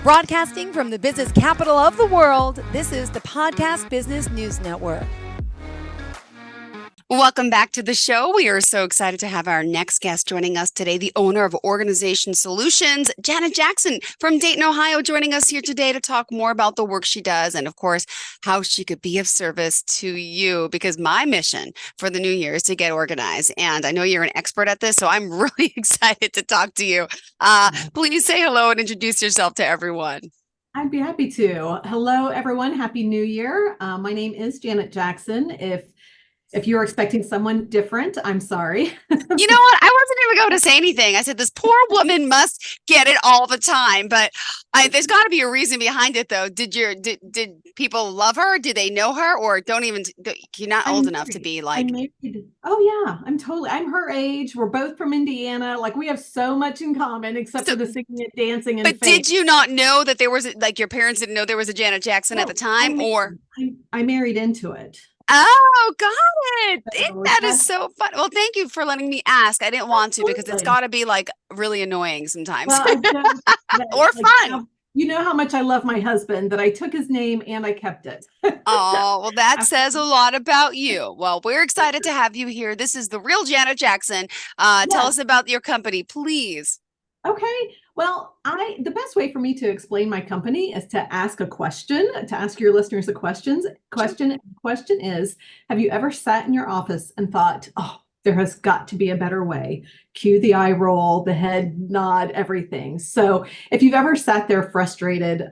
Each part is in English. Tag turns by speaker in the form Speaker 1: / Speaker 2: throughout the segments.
Speaker 1: Broadcasting from the business capital of the world, this is the Podcast Business News Network.
Speaker 2: Welcome back to the show. We are so excited to have our next guest joining us today, the owner of Organization Solutions, Janet Jackson from Dayton, Ohio, joining us here today to talk more about the work she does and, of course, how she could be of service to you, because my mission for the new year is to get organized. And I know you're an expert at this, so I'm really excited to talk to you. Please say hello and introduce yourself to everyone.
Speaker 3: I'd be happy to. Hello, everyone. Happy New Year. My name is Janet Jackson. If you're expecting someone different, I'm sorry.
Speaker 2: You know what? I wasn't even going to say anything. I said, this poor woman must get it all the time. But there's got to be a reason behind it, though. Did people love her? Do they know her? Or you're not old enough to be like...
Speaker 3: Oh, yeah. I'm her age. We're both from Indiana. Like, we have so much in common, except for the singing and dancing. And
Speaker 2: but did you not know that there was, like, your parents didn't know there was a Janet Jackson at the time?
Speaker 3: I married into it.
Speaker 2: Oh, got it. That is so fun. Well, thank you for letting me ask. I didn't want to, because it's got to be like really annoying sometimes.
Speaker 3: Well,
Speaker 2: or fun.
Speaker 3: You know how much I love my husband, that I took his name and I kept it.
Speaker 2: Oh, well, that says a lot about you. Well, we're excited to have you here. This is the real Janet Jackson. Tell us about your company, please.
Speaker 3: Okay. Well, the best way for me to explain my company is to ask a question, to ask your listeners a question. The question is, have you ever sat in your office and thought, oh, there has got to be a better way? Cue the eye roll, the head nod, everything. So if you've ever sat there frustrated,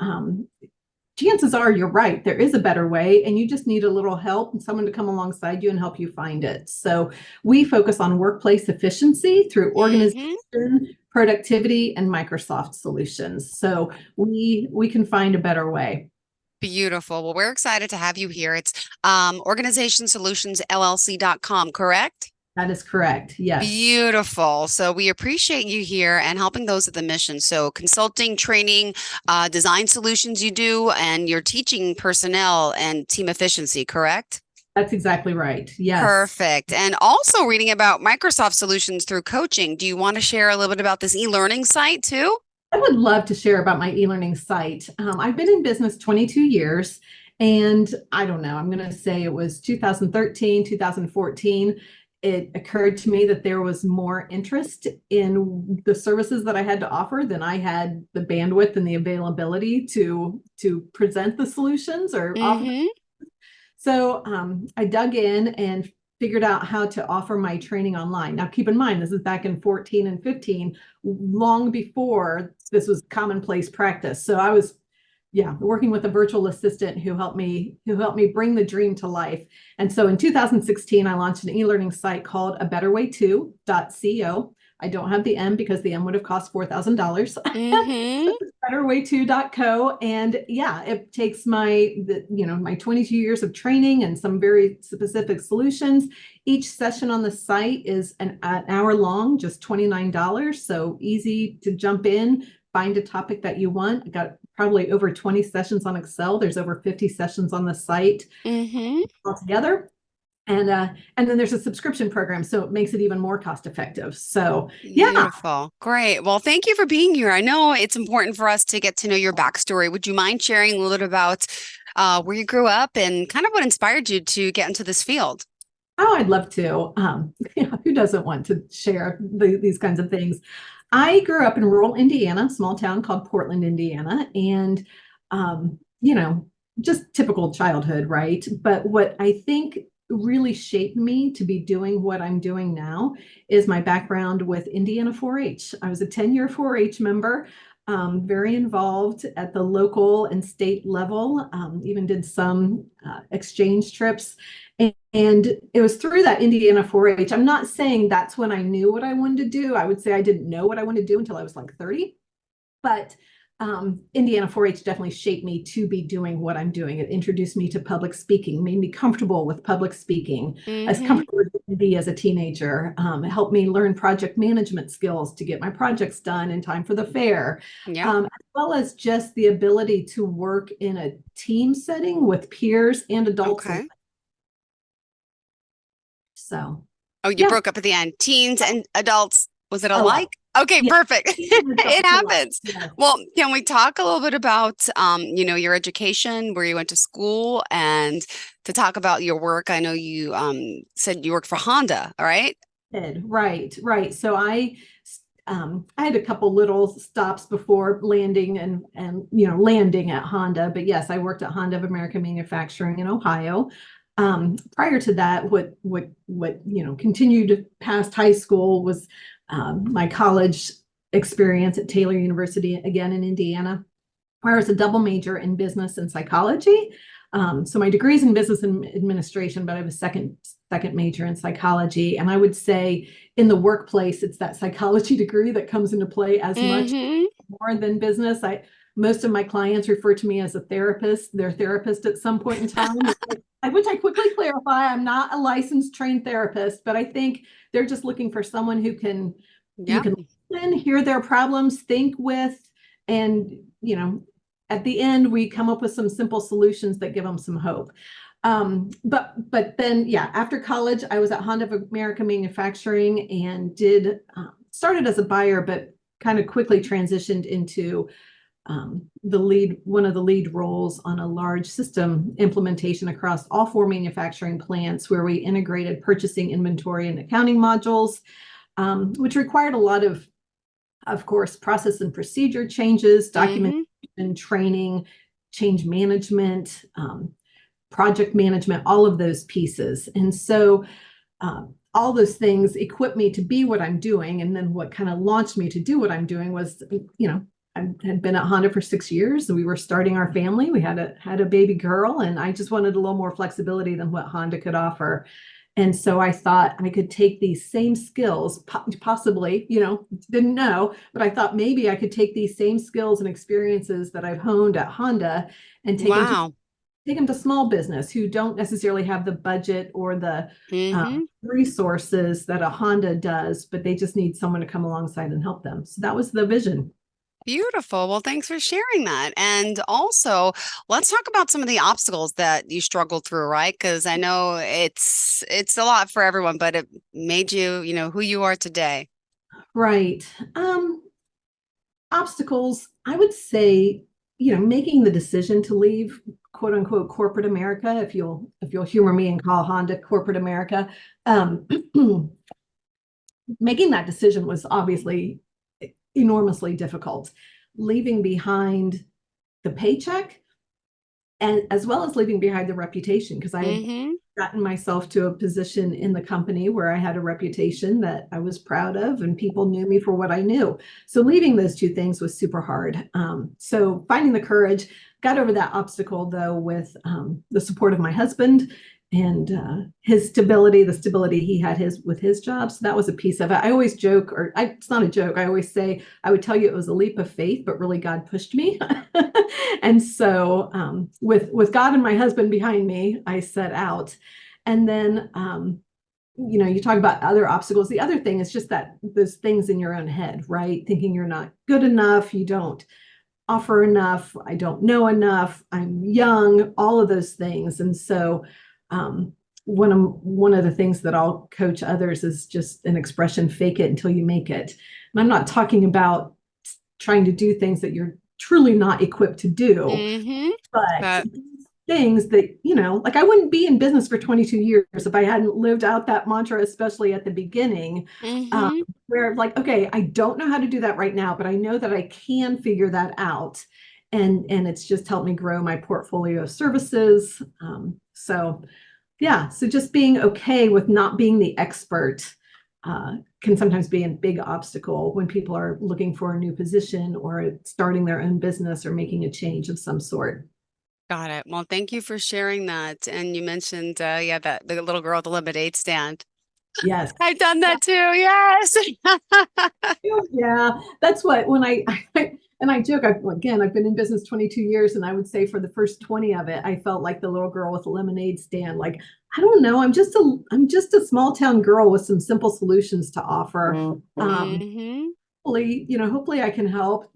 Speaker 3: chances are you're right. There is a better way, and you just need a little help and someone to come alongside you and help you find it. So we focus on workplace efficiency through organization, productivity, and Microsoft solutions. So we can find a better way.
Speaker 2: Beautiful. Well, we're excited to have you here. It's organizationsolutionsllc.com, correct?
Speaker 3: That is correct. Yes.
Speaker 2: Beautiful. So we appreciate you here and helping those at the mission. So consulting, training, design solutions you do, and you're teaching personnel and team efficiency, correct?
Speaker 3: That's exactly right. Yes.
Speaker 2: Perfect. And also reading about Microsoft solutions through coaching. Do you want to share a little bit about this e-learning site too?
Speaker 3: I would love to share about my e-learning site. I've been in business 22 years. And I don't know, I'm going to say it was 2013, 2014. It occurred to me that there was more interest in the services that I had to offer than I had the bandwidth and the availability to present the solutions or offer. So I dug in and figured out how to offer my training online. Now, keep in mind, this is back in 14 and 15, long before this was commonplace practice. So I was working with a virtual assistant who helped me bring the dream to life. And so in 2016, I launched an e-learning site called abetterway2.co. I don't have the M because the M would have cost $4,000. Betterway2.co. And it takes my 22 years of training and some very specific solutions. Each session on the site is an hour long, just $29. So easy to jump in, find a topic that you want. I got probably over 20 sessions on Excel. There's over 50 sessions on the site altogether. And then there's a subscription program, so it makes it even more cost effective. So
Speaker 2: Beautiful. Great. Well, thank you for being here. I know it's important for us to get to know your backstory. Would you mind sharing a little bit about where you grew up and kind of what inspired you to get into this field?
Speaker 3: Oh, I'd love to. Who doesn't want to share these kinds of things? I grew up in rural Indiana, a small town called Portland, Indiana, and, just typical childhood, right? But what I think really shaped me to be doing what I'm doing now is my background with Indiana 4-H. I was a 10-year 4-H member, very involved at the local and state level, even did some exchange trips. And it was through that Indiana 4-H. I'm not saying that's when I knew what I wanted to do. I would say I didn't know what I wanted to do until I was like 30. But Indiana 4-H definitely shaped me to be doing what I'm doing. It introduced me to public speaking, made me comfortable with public speaking, as comfortable as I could be as a teenager. It helped me learn project management skills to get my projects done in time for the fair, as well as just the ability to work in a team setting with peers and adults.
Speaker 2: Okay.
Speaker 3: So.
Speaker 2: Oh, you broke up at the end. Teens and adults. Was it alike? Okay,
Speaker 3: Yeah,
Speaker 2: perfect. It
Speaker 3: adults a lot.
Speaker 2: happens.
Speaker 3: Yes.
Speaker 2: Well, can we talk a little bit about, your education, where you went to school, and to talk about your work? I know you said you worked for Honda, all right?
Speaker 3: Right, right. So I had a couple little stops before landing and landing at Honda, but yes, I worked at Honda of America Manufacturing in Ohio. Prior to that, what continued past high school was my college experience at Taylor University, again in Indiana, where I was a double major in business and psychology. So my degree is in business and administration, but I have a second major in psychology. And I would say in the workplace, it's that psychology degree that comes into play as much
Speaker 2: Mm-hmm.
Speaker 3: more than business. Most of my clients refer to me as a therapist, their therapist at some point in time. Which I quickly clarify, I'm not a licensed trained therapist, but I think they're just looking for someone who
Speaker 2: Yep.
Speaker 3: can listen, hear their problems, think with, and at the end, we come up with some simple solutions that give them some hope. But then, yeah, after college, I was at Honda of America Manufacturing and did started as a buyer, but kind of quickly transitioned into one of the lead roles on a large system implementation across all 4 manufacturing plants, where we integrated purchasing, inventory, and accounting modules, which required a lot of course, process and procedure changes,
Speaker 2: Mm-hmm.
Speaker 3: documentation, training, change management, project management, all of those pieces. And so all those things equip me to be what I'm doing. And then what kind of launched me to do what I'm doing was, I had been at Honda for 6 years. We were starting our family. We had a baby girl, and I just wanted a little more flexibility than what Honda could offer. And so I thought I could take these same skills, possibly, didn't know, but I thought maybe I could take these same skills and experiences that I've honed at Honda and
Speaker 2: Wow.
Speaker 3: take them to small business who don't necessarily have the budget or the
Speaker 2: Mm-hmm.
Speaker 3: resources that a Honda does, but they just need someone to come alongside and help them. So that was the vision.
Speaker 2: Beautiful. Well, thanks for sharing that. And also, let's talk about some of the obstacles that you struggled through, right? Because I know it's a lot for everyone, but it made you, who you are today.
Speaker 3: Right. Obstacles, I would say, making the decision to leave quote unquote corporate America, if you'll humor me and call Honda corporate America, um, making that decision was obviously enormously difficult. Leaving behind the paycheck and as well as leaving behind the reputation, because I had
Speaker 2: Mm-hmm.
Speaker 3: gotten myself to a position in the company where I had a reputation that I was proud of and people knew me for what I knew. So leaving those two things was super hard. So finding the courage, got over that obstacle though with the support of my husband and his stability, the stability he had with his job. So that was a piece of it. I always joke, it's not a joke. I always say I would tell you it was a leap of faith, but really God pushed me. And so with God and my husband behind me, I set out. And then you talk about other obstacles. The other thing is just that those things in your own head, right? Thinking you're not good enough, you don't offer enough, I don't know enough, I'm young, all of those things. And so one of the things that I'll coach others is just an expression, fake it until you make it. And I'm not talking about trying to do things that you're truly not equipped to do,
Speaker 2: Mm-hmm.
Speaker 3: but
Speaker 2: But
Speaker 3: things that, like I wouldn't be in business for 22 years if I hadn't lived out that mantra, especially at the beginning,
Speaker 2: mm-hmm.
Speaker 3: where like, okay, I don't know how to do that right now, but I know that I can figure that out. And it's just helped me grow my portfolio of services. So just being okay with not being the expert can sometimes be a big obstacle when people are looking for a new position or starting their own business or making a change of some sort.
Speaker 2: Got it. Well, thank you for sharing that. And you mentioned, that the little girl at the lemonade stand.
Speaker 3: Yes.
Speaker 2: I've done that too. Yes.
Speaker 3: Yeah, that's what when and I joke. I've been in business 22 years, and I would say for the first 20 of it, I felt like the little girl with the lemonade stand. Like I don't know, I'm just a small town girl with some simple solutions to offer.
Speaker 2: Mm-hmm.
Speaker 3: Hopefully I can help.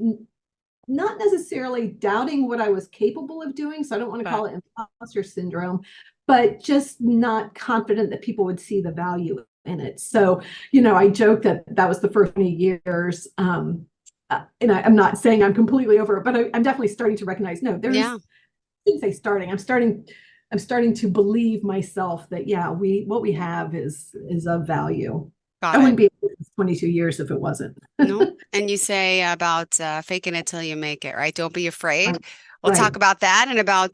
Speaker 3: Not necessarily doubting what I was capable of doing, so I don't want to
Speaker 2: But
Speaker 3: call it imposter syndrome, but just not confident that people would see the value in it. So, I joke that that was the first 20 years. And I'm not saying I'm completely over it, but I'm definitely starting to recognize, no,
Speaker 2: Yeah.
Speaker 3: I didn't say starting. I'm starting to believe myself that, yeah, what we have is of value. I
Speaker 2: Got it.
Speaker 3: wouldn't be in business 22 years if it wasn't.
Speaker 2: No. And you say about faking it till you make it, right? Don't be afraid.
Speaker 3: Right.
Speaker 2: We'll
Speaker 3: Right.
Speaker 2: talk about that and about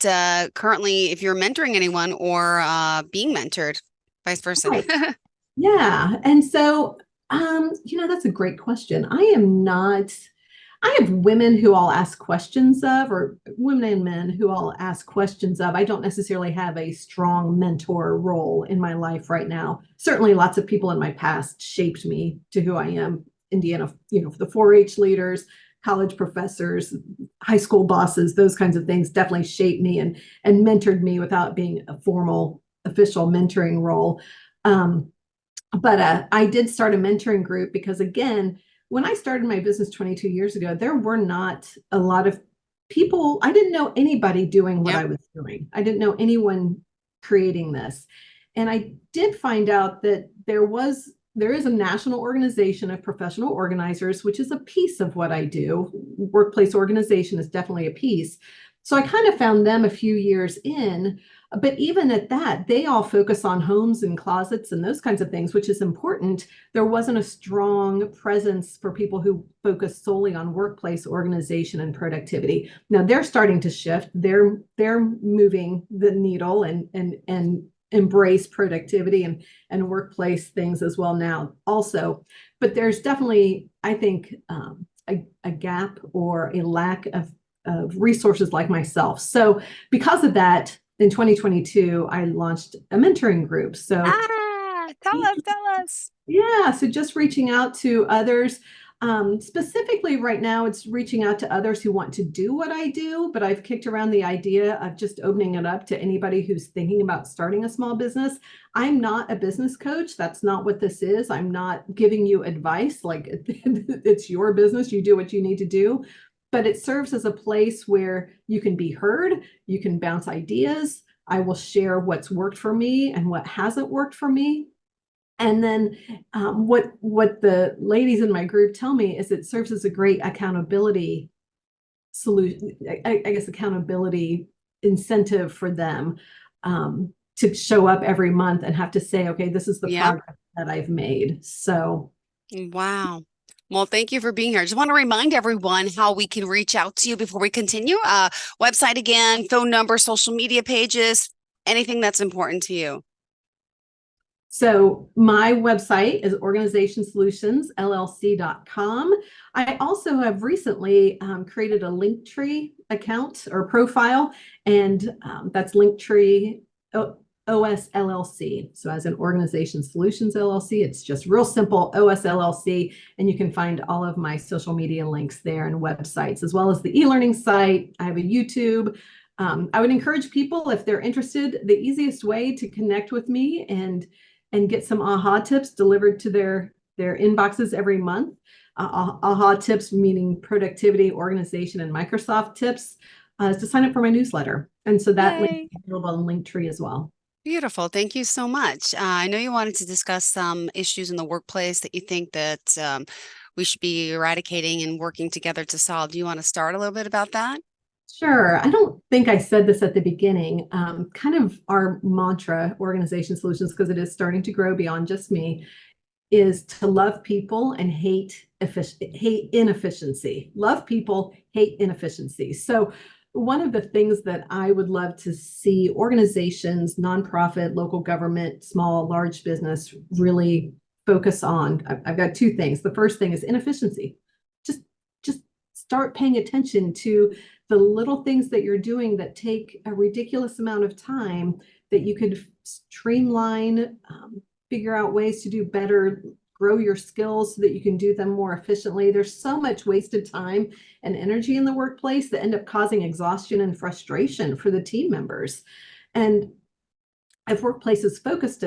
Speaker 2: currently if you're mentoring anyone or being mentored, vice versa.
Speaker 3: Right. Yeah. And so, that's a great question. I have women who I'll ask questions of, or women and men who I'll ask questions of. I don't necessarily have a strong mentor role in my life right now. Certainly lots of people in my past shaped me to who I am. Indiana, the 4-H leaders, college professors, high school bosses, those kinds of things definitely shaped me and mentored me without being a formal official mentoring role. Um, but I did start a mentoring group because, again, when I started my business 22 years ago, there were not a lot of people. I didn't know anybody doing what
Speaker 2: Yep.
Speaker 3: I was doing. I didn't know anyone creating this. And I did find out that there is a national organization of professional organizers, which is a piece of what I do. Workplace organization is definitely a piece. So I kind of found them a few years in, but even at that, they all focus on homes and closets and those kinds of things, which is important. There wasn't a strong presence for people who focus solely on workplace organization and productivity. Now they're starting to shift. They're moving the needle and embrace productivity and workplace things as well now also. But there's definitely, I think, a gap or a lack of resources like myself. So because of that, in 2022, I launched a mentoring group. So
Speaker 2: Tell us.
Speaker 3: yeah, so just reaching out to others. Specifically right now, it's reaching out to others who want to do what I do, but I've kicked around the idea of just opening it up to anybody who's thinking about starting a small business. I'm not a business coach. That's not what this is. I'm not giving you advice. Like it's your business. You do what you need to do. But it serves as a place where you can be heard, you can bounce ideas. I will share what's worked for me and what hasn't worked for me. And then what the ladies in my group tell me is it serves as a great accountability solution, I guess accountability incentive for them, to show up every month and have to say, okay, this is the
Speaker 2: Yep.
Speaker 3: progress that I've made. So
Speaker 2: Wow. Well, thank you for being here. I just want to remind everyone how we can reach out to you before we continue. Website again, phone number, social media pages, anything that's important to you.
Speaker 3: So my website is organizationsolutionsllc.com. I also have recently created a Linktree account or profile, and that's Linktree OS LLC. So as an Organization Solutions LLC, it's just real simple OS LLC, and you can find all of my social media links there and websites, as well as the e-learning site. I have a YouTube. I would encourage people, if they're interested, the easiest way to connect with me and get some aha tips delivered to their inboxes every month. Aha tips meaning productivity, organization, and Microsoft tips, is to sign up for my newsletter. And so that link
Speaker 2: Yay.
Speaker 3: is available on Linktree as well.
Speaker 2: Beautiful. Thank you so much. I know you wanted to discuss some issues in the workplace that you think that we should be eradicating and working together to solve. Do you want to start a little bit about that?
Speaker 3: Sure. I don't think I said this at the beginning. Kind of our mantra, Organization Solutions, because it is starting to grow beyond just me, is to love people and hate inefficiency. Love people, hate inefficiency. So one of the things that I would love to see organizations, nonprofit, local government, small, large business really focus on, I've got two things. The first thing is inefficiency. Just start paying attention to the little things that you're doing that take a ridiculous amount of time that you could streamline, figure out ways to do better, grow your skills so that you can do them more efficiently. There's so much wasted time and energy in the workplace that end up causing exhaustion and frustration for the team members. And if workplaces focused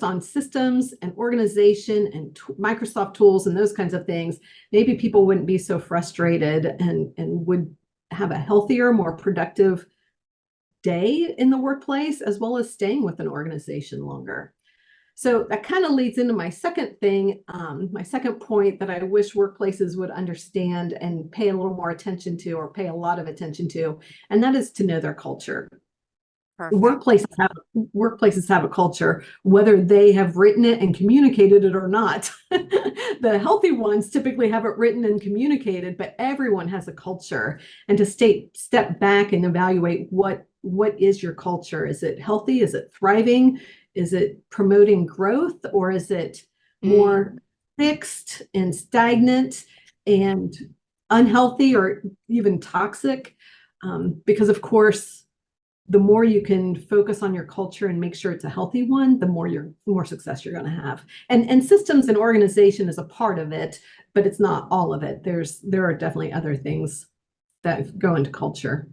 Speaker 3: on systems and organization and Microsoft tools and those kinds of things, maybe people wouldn't be so frustrated and would have a healthier, more productive day in the workplace, as well as staying with an organization longer. So that kind of leads into my second thing, my second point that I wish workplaces would understand and pay a little more attention to, or pay a lot of attention to, and that is to know their culture.
Speaker 2: Perfect.
Speaker 3: Workplaces have a culture, whether they have written it and communicated it or not. The healthy ones typically have it written and communicated, but everyone has a culture. And to step back and evaluate what is your culture? Is it healthy? Is it thriving? Is it promoting growth, or is it more fixed and stagnant and unhealthy, or even toxic? Because of course, the more you can focus on your culture and make sure it's a healthy one, the more success you're going to have. And systems and organization is a part of it, but it's not all of it. There are definitely other things that go into culture.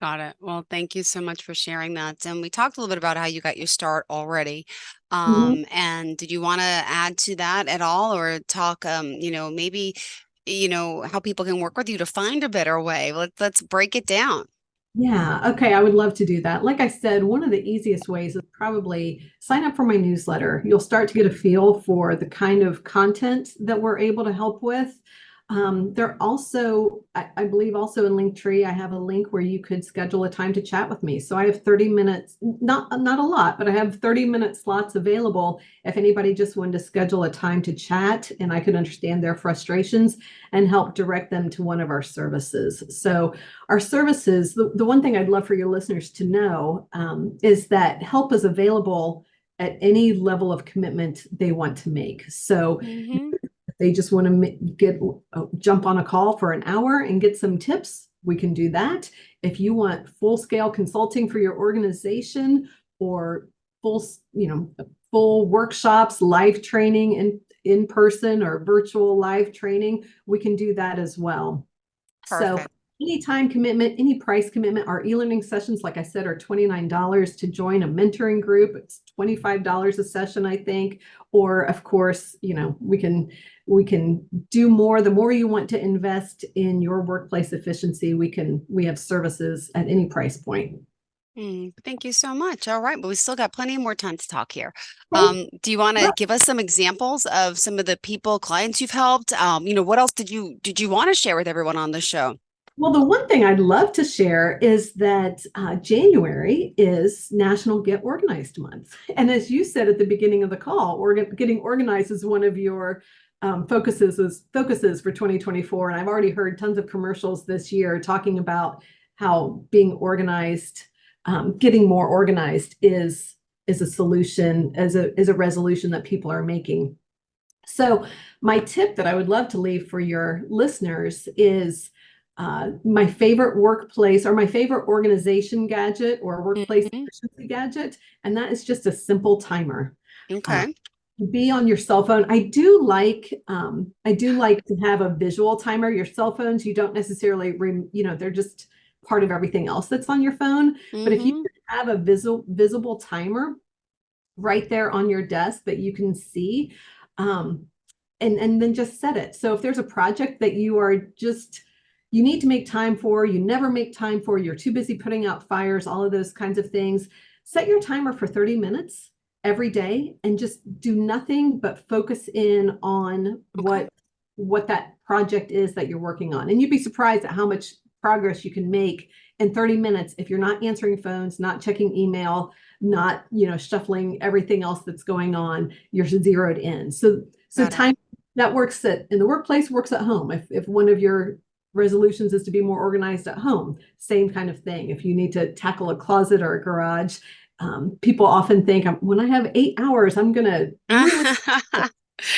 Speaker 2: Got it. Well, thank you so much for sharing that. And we talked a little bit about how you got your start already.
Speaker 3: Mhm.
Speaker 2: And did you want to add to that at all, or talk, maybe, how people can work with you to find a better way? Let's break it down.
Speaker 3: Yeah, okay, I would love to do that. Like I said, one of the easiest ways is probably sign up for my newsletter. You'll start to get a feel for the kind of content that we're able to help with. There also, I believe also in Linktree, I have a link where you could schedule a time to chat with me. So I have 30 minutes, not a lot, but I have 30-minute slots available if anybody just wanted to schedule a time to chat, and I could understand their frustrations and help direct them to one of our services. So our services, the one thing I'd love for your listeners to know is that help is available at any level of commitment they want to make. So
Speaker 2: Mm-hmm.
Speaker 3: if they just want to jump on a call for an hour and get some tips, we can do that. If you want full-scale consulting for your organization, or full workshops, live training in person or virtual live training, we can do that as well. So
Speaker 2: Perfect.
Speaker 3: any time commitment, any price commitment. Our e-learning sessions, like I said, are $29 to join a mentoring group. It's $25 a session, I think. Or of course, we can do more. The more you want to invest in your workplace efficiency, we have services at any price point.
Speaker 2: Thank you so much. All right, but we still got plenty more time to talk here.
Speaker 3: Okay.
Speaker 2: Do you want to give us some examples of some of the clients you've helped? What else did you want to share with everyone on the show?
Speaker 3: Well, the one thing I'd love to share is that January is National Get Organized Month. And as you said at the beginning of the call, getting organized is one of your focuses for 2024. And I've already heard tons of commercials this year talking about how being organized, getting more organized is a solution, is a resolution that people are making. So my tip that I would love to leave for your listeners is my favorite workplace or my favorite organization gadget or workplace
Speaker 2: Mhm.
Speaker 3: efficiency gadget, and that is just a simple timer. Uh,
Speaker 2: Okay.
Speaker 3: be on your cell phone. I do like to have a visual timer. Your cell phones, you don't necessarily, they're just part of everything else that's on your phone. But if you
Speaker 2: Mm-hmm.
Speaker 3: have a visible timer right there on your desk that you can see, um, and then just set it. So if there's a project that you need to make time for, you never make time for, you're too busy putting out fires, all of those kinds of things, set your timer for 30 minutes every day and just do nothing but focus in on
Speaker 2: Okay.
Speaker 3: what that project is that you're working on. And you'd be surprised at how much progress you can make in 30 minutes if you're not answering phones, not checking email, not shuffling everything else that's going on. You're zeroed in. So
Speaker 2: Got it.
Speaker 3: time that works in the workplace, works at home. If one of your resolutions is to be more organized at home, same kind of thing. If you need to tackle a closet or a garage, people often think, when I have 8 hours, I'm going to really.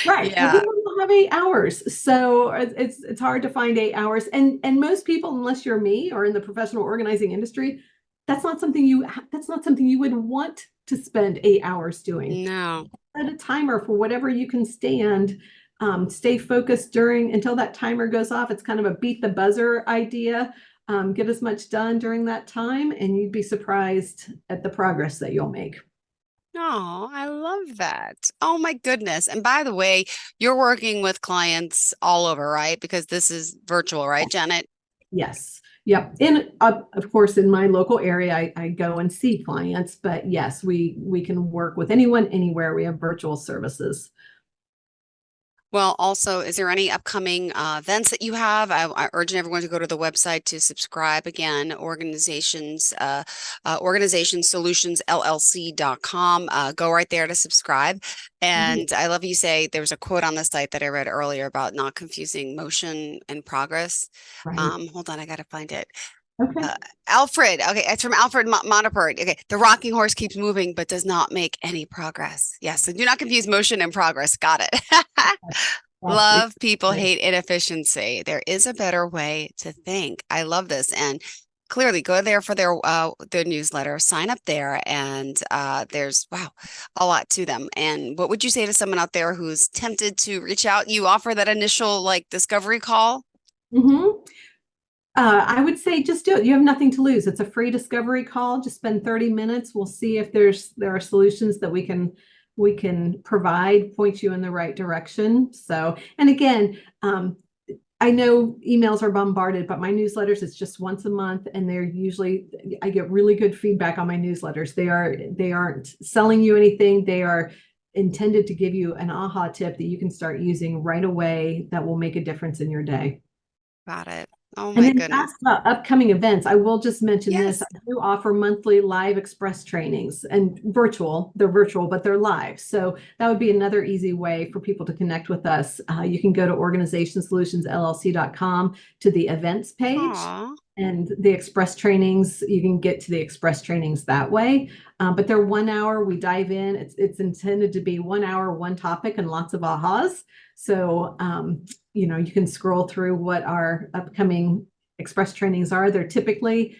Speaker 3: Right. Well,
Speaker 2: Yeah.
Speaker 3: people don't have 8 hours. So it's hard to find 8 hours. And most people, unless you're me or in the professional organizing industry, that's not something you would want to spend 8 hours doing.
Speaker 2: No.
Speaker 3: Set a timer for whatever you can stand. Stay focused until that timer goes off. It's kind of a beat the buzzer idea. Get as much done during that time, and you'd be surprised at the progress that you'll make.
Speaker 2: Oh, I love that. Oh my goodness. And by the way, you're working with clients all over, right? Because this is virtual, right, Janet?
Speaker 3: Yes. Yep. And of course, in my local area, I go and see clients, but yes, we can work with anyone, anywhere. We have virtual services.
Speaker 2: Well, also, is there any upcoming events that you have? I urge everyone to go to the website to subscribe again, organizationsolutionsllc.com. Go right there to subscribe. And I love you say there was a quote on the site that I read earlier about not confusing motion and progress.
Speaker 3: Right.
Speaker 2: Hold on, I got to find it.
Speaker 3: Okay.
Speaker 2: Alfred. Okay, it's from Alfred Montapert. Okay, the rocking horse keeps moving but does not make any progress. Yes, so do not confuse motion and progress. Got it. Love people hate inefficiency. There is a better way to think. I love this, and clearly go there for their newsletter. Sign up there, and there's a lot to them. And what would you say to someone out there who's tempted to reach out? You offer that initial discovery call.
Speaker 3: Mm-hmm. I would say just do it. You have nothing to lose. It's a free discovery call. Just spend 30 minutes. We'll see if there are solutions that we can provide, point you in the right direction. So, and again, I know emails are bombarded, but my newsletters, it's just once a month, and I get really good feedback on my newsletters. They aren't selling you anything. They are intended to give you an aha tip that you can start using right away that will make a difference in your day.
Speaker 2: Got it. Oh my goodness.
Speaker 3: Ask about upcoming events. I will just mention
Speaker 2: Yes.
Speaker 3: this. I do offer monthly live express trainings, and virtual. They're virtual, but they're live. So that would be another easy way for people to connect with us. You can go to organizationsolutionsllc.com to the events page.
Speaker 2: Aww.
Speaker 3: And the express trainings, you can get to the express trainings that way. But they're 1 hour. We dive in. It's intended to be 1 hour, one topic, and lots of ahas. So, you can scroll through what our upcoming express trainings are. They're typically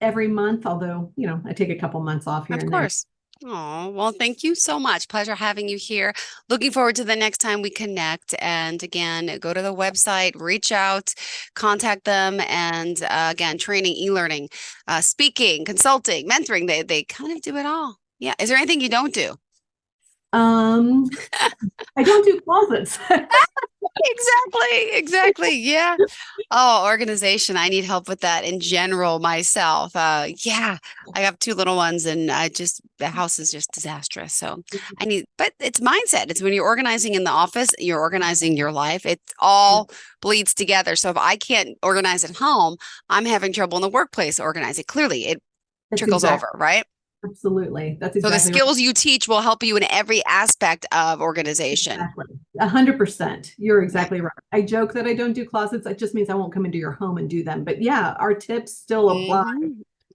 Speaker 3: every month, although, I take a couple months off here.
Speaker 2: Of course. Oh, well, thank you so much. Pleasure having you here. Looking forward to the next time we connect. And again, go to the website, reach out, contact them. And again, training, e-learning, speaking, consulting, mentoring, they kind of do it all. Yeah. Is there anything you don't do?
Speaker 3: I don't do closets.
Speaker 2: Exactly. Yeah. Oh, organization. I need help with that in general myself. Yeah, I have 2 little ones, and the house is just disastrous. So but it's mindset. It's when you're organizing in the office, you're organizing your life. It all bleeds together. So if I can't organize at home, I'm having trouble in the workplace organizing. Clearly, it trickles over, right?
Speaker 3: Absolutely. That's
Speaker 2: exactly. So the skills you teach will help you in every aspect of organization.
Speaker 3: Exactly. 100%. You're exactly right. I joke that I don't do closets. It just means I won't come into your home and do them. But yeah, our tips still apply.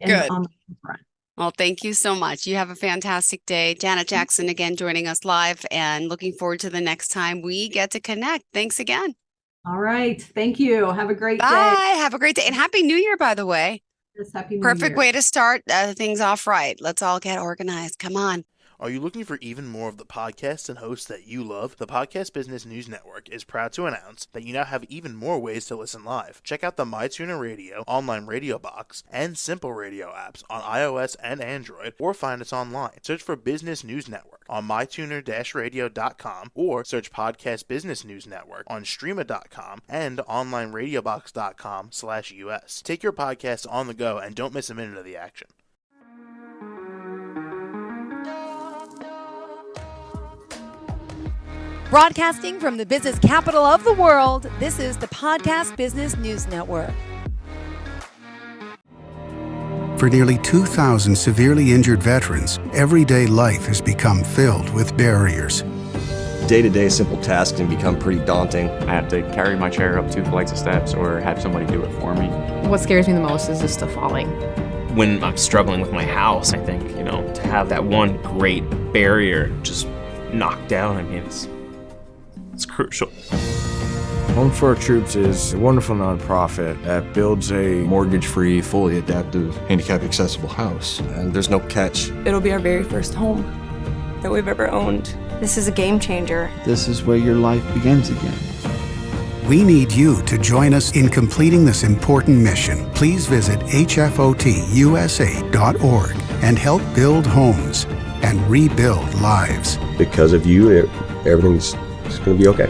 Speaker 2: Good.
Speaker 3: On the front.
Speaker 2: Well, thank you so much. You have a fantastic day. Janet Jackson again joining us live, and looking forward to the next time we get to connect. Thanks again.
Speaker 3: All right. Thank you. Have a great day.
Speaker 2: Bye. Have a great day. And Happy New Year, by the way.
Speaker 3: Yes, Happy New
Speaker 2: Perfect
Speaker 3: Year.
Speaker 2: way to start things off right. Let's all get organized. Come on.
Speaker 4: Are you looking for even more of the podcasts and hosts that you love? The Podcast Business News Network is proud to announce that you now have even more ways to listen live. Check out the MyTuner Radio, online radio box, and Simple Radio apps on iOS and Android, or find us online. Search for Business News Network on mytuner-radio.com, or search Podcast Business News Network on streama.com and onlineradiobox.com/US. Take your podcast on the go and don't miss a minute of the action.
Speaker 1: Broadcasting from the business capital of the world, this is the Podcast Business News Network.
Speaker 5: For nearly 2,000 severely injured veterans, everyday life has become filled with barriers.
Speaker 6: Day-to-day simple tasks can become pretty daunting.
Speaker 7: I have to carry my chair up 2 flights of steps or have somebody do it for me.
Speaker 8: What scares me the most is just the falling.
Speaker 9: When I'm struggling with my house, I think, to have that one great barrier just knocked down, it's crucial.
Speaker 10: Home for Our Troops is a wonderful nonprofit that builds a
Speaker 11: mortgage-free, fully adaptive, handicap-accessible house.
Speaker 6: And there's no catch.
Speaker 12: It'll be our very first home that we've ever owned. This is a game changer.
Speaker 13: This is where your life begins again.
Speaker 5: We need you to join us in completing this important mission. Please visit hfotusa.org and help build homes and rebuild lives.
Speaker 6: Because of you, everything's going to be okay.